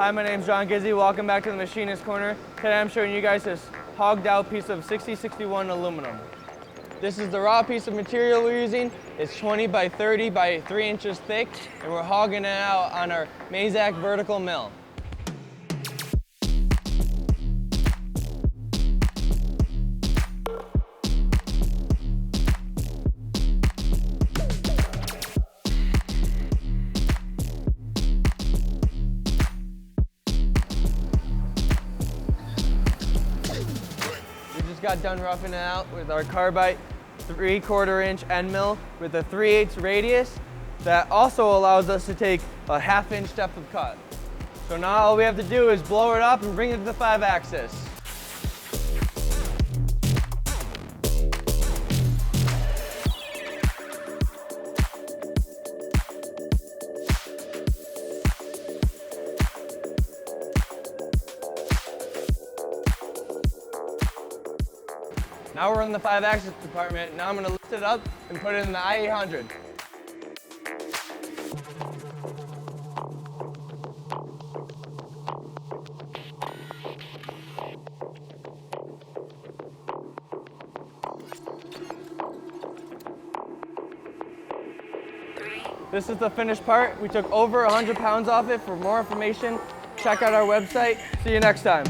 Hi, my name's Gizzi. Welcome back to the Machinist Corner. Today I'm showing you guys this hogged out piece of 6061 aluminum. This is the raw piece of material we're using. It's 20 by 30 by 3 inches thick, and we're hogging it out on our Mazak vertical mill. Got done roughing it out with our carbide 3/4 inch end mill with a 3/8 radius that also allows us to take a 1/2 inch depth of cut. So now all we have to do is blow it up and bring it to the 5-axis. Now we're in the 5-axis department. Now I'm going to lift it up and put it in the I-800. This is the finished part. We took over 100 pounds off it. For more information, check out our website. See you next time.